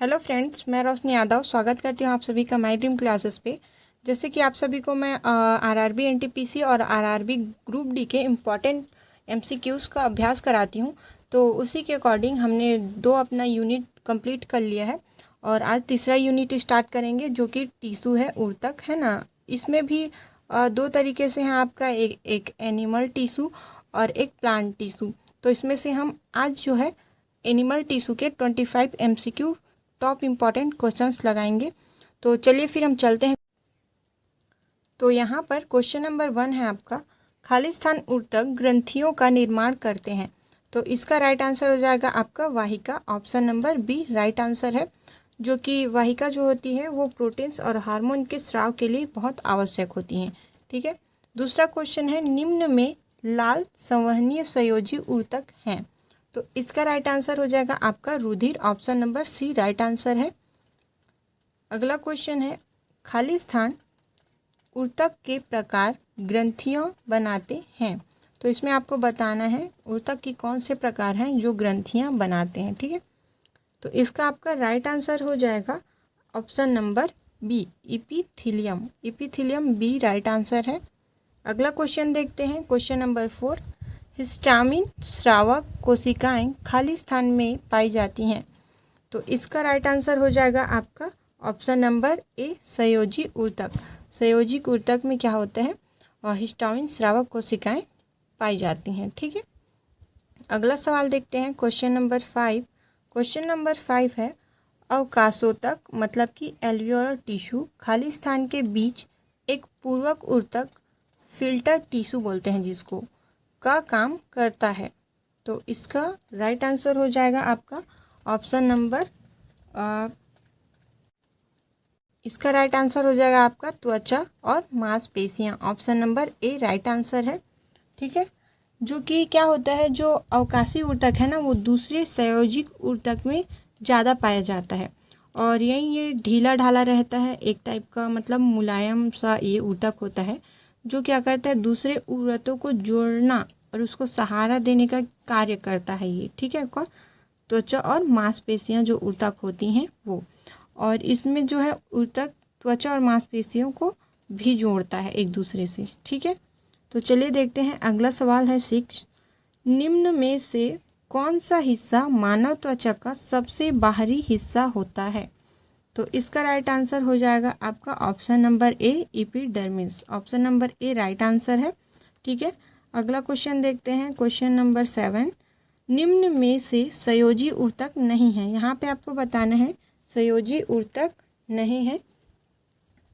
Hello friends, मैं रोशनी यादव स्वागत करती हूँ आप सभी का माई ड्रीम क्लासेस पे। जैसे कि आप सभी को मैं आरआरबी एनटीपीसी और आरआरबी ग्रुप डी के इम्पॉर्टेंट एमसीक्यूज़ का अभ्यास कराती हूँ, तो उसी के अकॉर्डिंग हमने 2 अपना यूनिट कंप्लीट कर लिया है और आज तीसरा यूनिट स्टार्ट करेंगे जो कि टीसू है, ऊतक है ना। इसमें भी 2 तरीके से हैं आपका, एक एनिमल टिश्यू और एक प्लांट टिश्यू। तो इसमें से हम आज जो है एनिमल टिश्यू के 25 एमसीक्यू टॉप इम्पॉर्टेंट क्वेश्चंस लगाएंगे। तो चलिए फिर हम चलते हैं। तो यहाँ पर क्वेश्चन नंबर 1 है आपका, खाली स्थान ऊतक ग्रंथियों का निर्माण करते हैं। तो इसका राइट आंसर हो जाएगा आपका वाहिका, option number B right answer है। जो कि वाहिका जो होती है वो प्रोटीन्स और हार्मोन के स्राव के लिए बहुत आवश्यक होती हैं। ठीक है। दूसरा क्वेश्चन है, निम्न में लाल संवहनीय संयोजी ऊतक हैं। तो इसका राइट आंसर हो जाएगा आपका रुधिर, option number C right answer है। अगला क्वेश्चन है, खाली स्थान ऊतक के प्रकार ग्रंथियां बनाते हैं। तो इसमें आपको बताना है ऊतक की कौन से प्रकार हैं जो ग्रंथियां बनाते हैं। ठीक है। तो इसका आपका राइट आंसर हो जाएगा option number B epithelium, epithelium B right answer है। अगला क्वेश्चन देखते हैं, क्वेश्चन नंबर 4, हिस्टामिन स्रावक कोशिकाएं खाली स्थान में पाई जाती हैं। तो इसका राइट आंसर हो जाएगा आपका ऑप्शन नंबर ए संयोजी ऊतक। संयोजी ऊतक में क्या होता है, और हिस्टामिन स्रावक कोशिकाएं पाई जाती हैं। ठीक है। अगला सवाल देखते हैं, क्वेश्चन नंबर 5। क्वेश्चन नंबर 5 है, अवकाशोतक मतलब कि एल्वियोलर टिश्यू खाली स्थान के बीच एक पूर्वक ऊतक फिल्टर टिश्यू बोलते हैं जिसको, का काम करता है। तो इसका राइट आंसर हो जाएगा आपका ऑप्शन नंबर इसका राइट आंसर हो जाएगा आपका त्वचा और मांसपेशियां, option number A right answer है। ठीक है। जो कि क्या होता है, जो अवकाशी ऊतक है ना वो दूसरे संयोजिक ऊतक में ज़्यादा पाया जाता है और यही ये ढीला ढाला रहता है, एक टाइप का मतलब मुलायम सा ये ऊतक होता है जो क्या करता है दूसरे ऊतकों को जोड़ना और उसको सहारा देने का कार्य करता है ये। ठीक है। कौन? त्वचा और मांसपेशियां जो ऊतक होती हैं वो, और इसमें जो है ऊतक त्वचा और मांसपेशियों को भी जोड़ता है एक दूसरे से। ठीक है। तो चलिए देखते हैं, अगला सवाल है 6, निम्न में से कौन सा हिस्सा मानव त्वचा का सबसे बाहरी हिस्सा होता है। तो इसका राइट आंसर हो जाएगा आपका option number A epidermis, option number A right answer है। ठीक है। अगला क्वेश्चन देखते हैं, क्वेश्चन नंबर 7, निम्न में से संयोजी ऊतक नहीं है। यहाँ पे आपको बताना है संयोजी ऊतक नहीं है।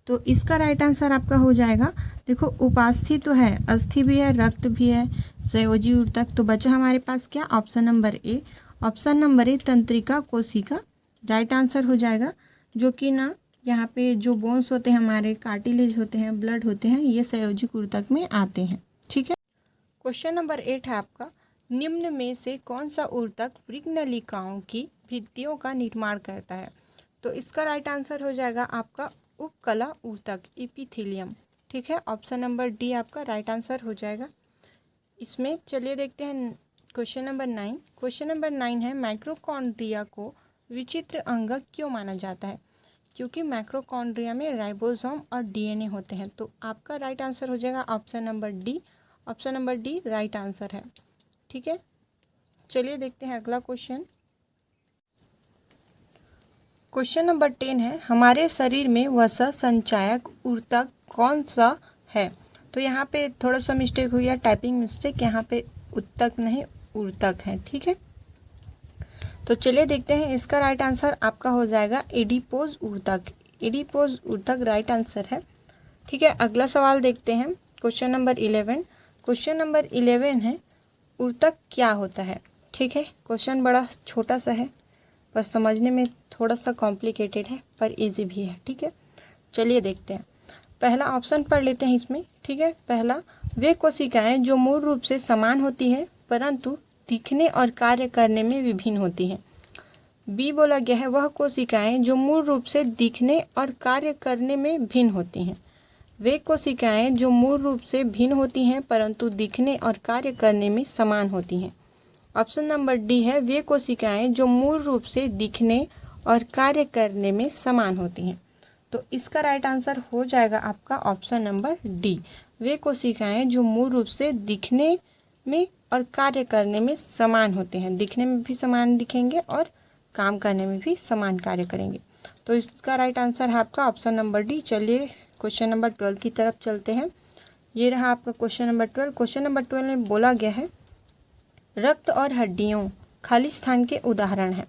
तो इसका राइट आंसर आपका हो जाएगा, देखो उपास्थि तो है, अस्थि भी है, रक्त भी है, संयोजी ऊतक तो बचा हमारे पास क्या, option number A, option number A तंत्रिका कोशिका राइट आंसर हो जाएगा। जो कि ना यहाँ पे जो बोन्स होते हैं हमारे, कार्टिलेज होते हैं, ब्लड होते हैं, ये संयोजी ऊतक में आते हैं। ठीक है। क्वेश्चन नंबर 8 है आपका, निम्न में से कौन सा ऊतक वृक्कनलिकाओं की भित्तियों का निर्माण करता है। तो इसका राइट आंसर हो जाएगा आपका उपकला ऊतक, इपीथीलियम। ठीक है। ऑप्शन नंबर डी आपका राइट आंसर हो जाएगा इसमें। चलिए देखते हैं क्वेश्चन नंबर 9। क्वेश्चन नंबर 9 है, माइटोकॉन्ड्रिया को विचित्र अंग क्यों माना जाता है। क्योंकि माइटोकॉन्ड्रिया में राइबोसोम और डीएनए होते हैं। तो आपका राइट आंसर हो जाएगा option number D, option number D right answer है। ठीक है। चलिए देखते हैं अगला क्वेश्चन। क्वेश्चन नंबर 10 है, हमारे शरीर में वसा संचायक ऊतक कौन सा है। तो यहाँ पे थोड़ा सा मिस्टेक हुई है, टाइपिंग मिस्टेक, यहाँ पे ऊतक नहीं ऊतक है। ठीक है। तो चलिए देखते हैं, इसका राइट आंसर आपका हो जाएगा एडिपोज ऊतक, एडिपोज ऊतक राइट आंसर है। ठीक है। अगला सवाल देखते हैं, क्वेश्चन नंबर 11। क्वेश्चन नंबर 11 है, ऊतक क्या होता है। ठीक है। क्वेश्चन बड़ा छोटा सा है पर समझने में थोड़ा सा कॉम्प्लिकेटेड है पर इजी भी है। ठीक है। चलिए देखते हैं, पहला ऑप्शन पढ़ लेते हैं इसमें। ठीक है। पहला, वे कोशिकाएं जो मूल रूप से समान होती हैं परंतु दिखने और कार्य करने में विभिन्न होती हैं। बी बोला गया है, वह कोशिकाएं जो मूल रूप से दिखने और कार्य करने में भिन्न होती हैं। वे कोशिकाएं जो मूल रूप से भिन्न होती हैं परंतु दिखने और कार्य करने में समान होती हैं। ऑप्शन नंबर डी है, वे कोशिकाएं जो मूल रूप से दिखने और कार्य करने में समान होती हैं। तो इसका राइट आंसर हो जाएगा आपका ऑप्शन नंबर डी। वे कोशिकाएं जो मूल रूप से दिखने में और कार्य करने में समान होते हैं, दिखने में भी समान दिखेंगे और काम करने में भी समान कार्य करेंगे। तो इसका राइट आंसर है आपका ऑप्शन नंबर डी। चलिए क्वेश्चन नंबर 12 की तरफ चलते हैं। ये रहा आपका क्वेश्चन नंबर 12। क्वेश्चन नंबर 12 में बोला गया है रक्त और हड्डियों खाली स्थान के उदाहरण हैं।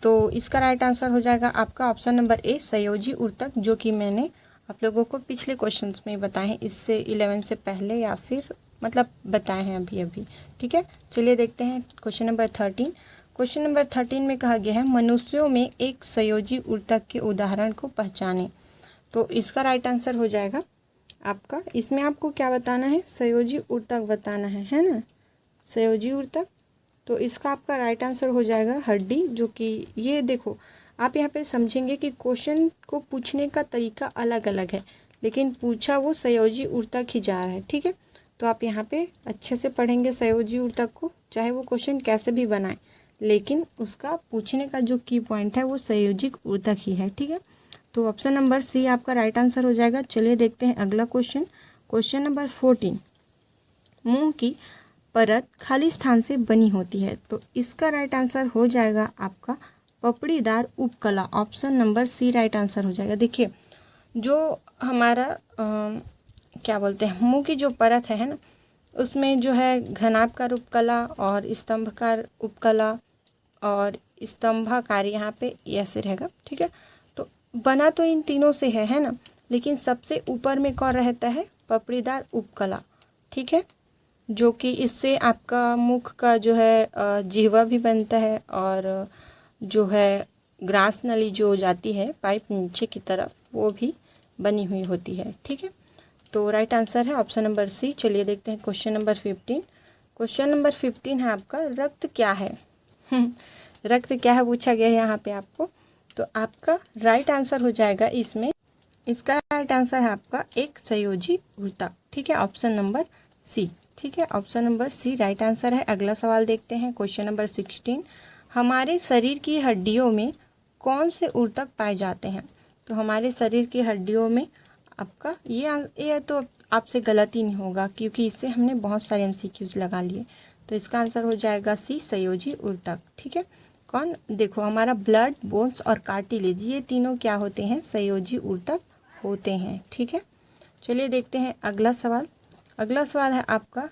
तो इसका राइट आंसर हो जाएगा आपका ऑप्शन नंबर ए संयोजी ऊतक, जो कि मैंने आप लोगों को पिछले क्वेश्चंस में बताए हैं, इससे 11 से पहले या फिर मतलब बताए हैं अभी। ठीक है, चलिए देखते हैं क्वेश्चन नंबर 13। क्वेश्चन नंबर 13 में कहा गया है मनुष्यों में एक संयोजी ऊतक के उदाहरण को पहचानें। तो इसका राइट आंसर हो जाएगा आपका, इसमें आपको क्या बताना है, संयोजी ऊतक बताना है ना, संयोजी ऊतक। तो इसका आपका राइट आंसर हो जाएगा हड्डी, जो कि ये देखो आप यहाँ पे समझेंगे कि क्वेश्चन को पूछने का तरीका अलग अलग है, लेकिन पूछा वो संयोजी ऊतक ही जा रहा है। ठीक है, तो आप यहाँ पे अच्छे से पढ़ेंगे संयोजी ऊतक को, चाहे वो क्वेश्चन कैसे भी बनाए, लेकिन उसका पूछने का जो की पॉइंट है वो संयोजी ऊतक ही है। ठीक है, तो ऑप्शन नंबर सी आपका राइट आंसर हो जाएगा। चलिए देखते हैं अगला क्वेश्चन। क्वेश्चन नंबर 14, मुंह की परत खाली स्थान से बनी होती है। तो इसका राइट आंसर हो जाएगा आपका पपड़ीदार उपकला, option number C right answer हो जाएगा। देखिए जो हमारा क्या बोलते हैं मुंह की जो परत है ना, उसमें जो है घनाभकार उपकला और स्तंभकार उपकला और स्तंभाकार यहाँ पे ऐसे रहेगा। ठीक है, तो बना तो इन तीनों से है ना, लेकिन सबसे ऊपर में कौन रहता है, पपड़ीदार उपकला। ठीक है, जो कि इससे आपका मुख का जो है जिह्वा भी बनता है और जो है ग्रास नली जो जाती है पाइप नीचे की तरफ वो भी बनी हुई होती है। ठीक है, तो राइट आंसर है ऑप्शन नंबर सी। चलिए देखते हैं क्वेश्चन नंबर 15। क्वेश्चन नंबर 15 है आपका रक्त क्या है। रक्त क्या है पूछा गया है यहाँ पे आपको, तो आपका राइट आंसर हो जाएगा इसमें, इसका राइट आंसर है आपका एक संयोजी ऊतक। ठीक है, ऑप्शन नंबर सी। ठीक है, option number C right answer है। अगला सवाल देखते हैं क्वेश्चन नंबर 16, हमारे शरीर की हड्डियों में कौन से ऊतक पाए जाते हैं। तो हमारे शरीर की हड्डियों में आपका ये तो आपसे गलती नहीं होगा, क्योंकि इससे हमने बहुत सारे MCQs लगा लिए। तो इसका आंसर हो जाएगा सी संयोजी ऊतक। ठीक है, कौन, देखो हमारा ब्लड, बोन्स और कार्टिलेज ये तीनों क्या होते हैं, संयोजी ऊतक होते हैं। ठीक है, चलिए देखते हैं अगला सवाल। अगला सवाल है आपका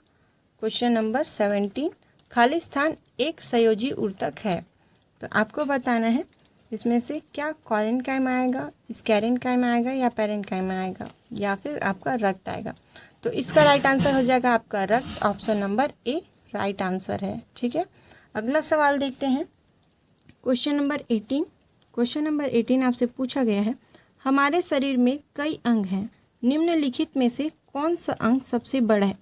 क्वेश्चन नंबर 17, खाली स्थान एक संयोजी ऊतक है। तो आपको बताना है इसमें से क्या क्वारेंकाइम आएगा, स्कैरेंकाइम आएगा या पेरेंकाइम आएगा या फिर आपका रक्त आएगा। तो इसका राइट आंसर हो जाएगा आपका रक्त, option number A right answer है। ठीक है, अगला सवाल देखते हैं क्वेश्चन नंबर 18। क्वेश्चन नंबर 18 आपसे पूछा गया है हमारे शरीर में कई अंग हैं, निम्नलिखित में से कौन सा अंग सबसे बड़ा है।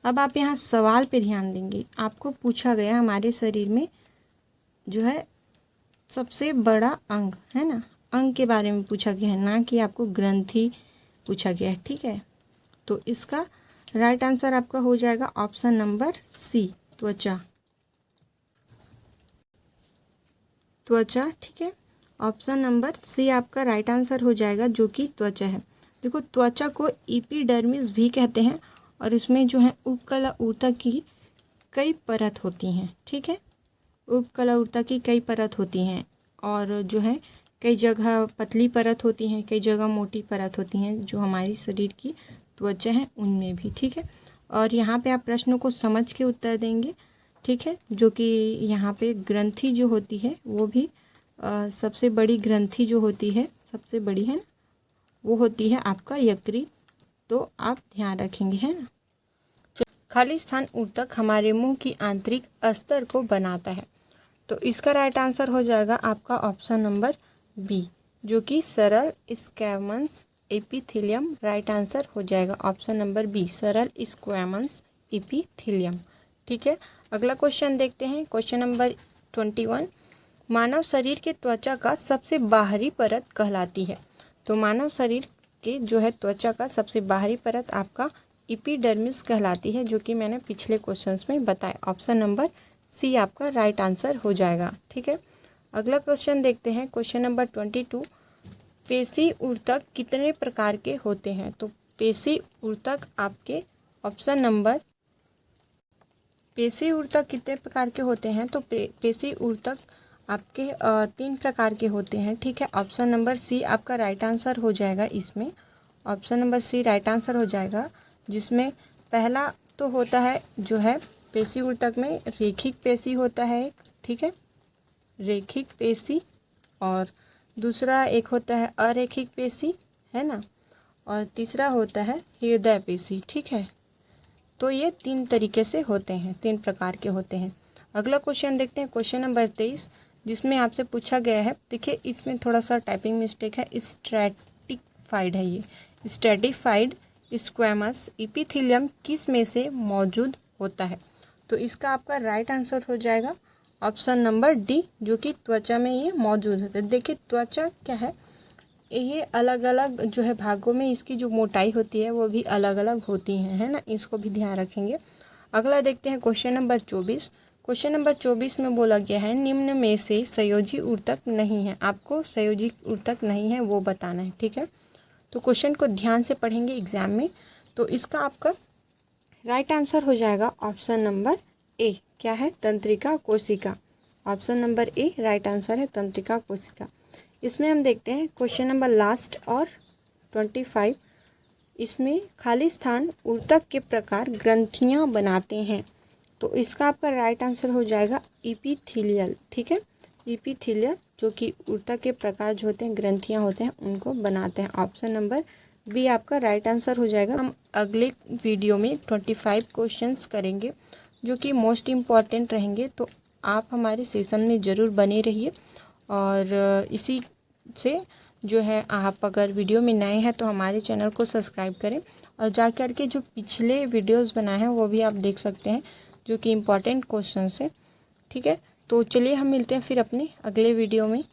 अब आप यहाँ सवाल पे ध्यान देंगे, आपको पूछा गया हमारे शरीर में जो है सबसे बड़ा अंग है ना, अंग के बारे में पूछा गया है, ना कि आपको ग्रंथि पूछा गया है। ठीक है, तो इसका राइट आंसर आपका हो जाएगा ऑप्शन नंबर सी त्वचा। त्वचा, ठीक है, ऑप्शन नंबर सी आपका राइट आंसर हो जाएगा, जो कि त्वचा है। देखो त्वचा को एपिडर्मिस भी कहते हैं और इसमें जो है उपकला ऊतक की कई परत होती हैं। ठीक है, उपकला ऊतक की कई परत होती हैं और जो है कई जगह पतली परत होती हैं, कई जगह मोटी परत होती हैं, जो हमारी शरीर की त्वचा है उनमें भी। ठीक है, और यहाँ पे आप प्रश्नों को समझ के उत्तर देंगे। ठीक है, जो कि यहाँ पे ग्रंथि जो होती है वो भी सबसे बड़ी ग्रंथि जो होती है, सबसे बड़ी है ना, वो होती है आपका यकृत। तो आप ध्यान रखेंगे, है ना। खाली स्थान ऊतक हमारे मुंह की आंतरिक अस्तर को बनाता है। तो इसका राइट आंसर हो जाएगा आपका ऑप्शन नंबर बी, जो कि सरल स्क्वैमस एपिथेलियम राइट आंसर हो जाएगा, ऑप्शन नंबर बी सरल स्क्वैमस एपिथेलियम। ठीक है, अगला क्वेश्चन देखते हैं क्वेश्चन नंबर 21, मानव शरीर के त्वचा का सबसे बाहरी परत कहलाती है। तो मानव शरीर के जो है त्वचा का सबसे बाहरी परत आपका एपिडर्मिस कहलाती है, जो कि मैंने पिछले क्वेश्चंस में बताया, ऑप्शन नंबर सी आपका राइट आंसर हो जाएगा। ठीक है, अगला क्वेश्चन देखते हैं, क्वेश्चन नंबर 22। पेशी ऊतक कितने प्रकार के होते हैं? तो पेशी ऊतक आपके ऑप्शन नंबर, पेशी ऊतक कितने प्रकार के होते हैं? तो पेशी ऊतक आपके 3 प्रकार के होते हैं, ठीक है। ऑप्शन नंबर सी आपका राइट आंसर हो जाएगा इसमें। Option number C right answer हो जाएगा, जिसमें पहला तो होता है जो है पेशी ऊतक में रेखिक पेशी होता है एक, ठीक है, रेखिक पेशी। और दूसरा एक होता है अरेखिक पेशी, है ना, और तीसरा होता है हृदय पेशी, ठीक है। तो ये 3 तरीके से होते हैं, 3 प्रकार के होते हैं। अगला क्वेश्चन देखते हैं, क्वेश्चन नंबर 23, जिसमें आपसे पूछा गया है, देखिए इसमें थोड़ा सा टाइपिंग मिस्टेक है, स्ट्रैटिफाइड है ये, स्ट्रैटिफाइड स्क्वैमस एपिथेलियम किस में से मौजूद होता है? तो इसका आपका राइट आंसर हो जाएगा ऑप्शन नंबर डी, जो कि त्वचा में ये मौजूद होता है। देखिए त्वचा क्या है, ये अलग अलग जो है भागों में इसकी जो मोटाई होती है वो भी अलग अलग होती हैं, है ना, इसको भी ध्यान रखेंगे। अगला देखते हैं क्वेश्चन नंबर 24। क्वेश्चन नंबर 24 में बोला गया है निम्न में से संयोजी ऊतक नहीं है, आपको संयोजी ऊतक नहीं है वो बताना है, ठीक है। तो क्वेश्चन को ध्यान से पढ़ेंगे एग्जाम में। तो इसका आपका राइट आंसर हो जाएगा ऑप्शन नंबर ए, क्या है, तंत्रिका कोशिका। Option number A right answer है, तंत्रिका कोशिका। इसमें हम देखते हैं क्वेश्चन नंबर लास्ट और 25, इसमें खाली स्थान ऊतक के प्रकार ग्रंथियां बनाते हैं। तो इसका आपका राइट आंसर हो जाएगा इपीथीलियल, ठीक है, इपीथीलियल, जो कि ऊतक के प्रकार जो होते हैं, ग्रंथियां होते हैं, उनको बनाते हैं। ऑप्शन नंबर बी आपका राइट आंसर हो जाएगा। हम अगले वीडियो में 25 क्वेश्चंस करेंगे जो कि मोस्ट इम्पॉर्टेंट रहेंगे, तो आप हमारे सेशन में ज़रूर बने रहिए। और इसी से जो है, आप अगर वीडियो में नए हैं तो हमारे चैनल को सब्सक्राइब करें, और जा कर के जो पिछले वीडियोस बनाए हैं वो भी आप देख सकते हैं, जो कि इम्पॉर्टेंट क्वेश्चन है, ठीक है। तो चलिए हम मिलते हैं फिर अपने अगले वीडियो में।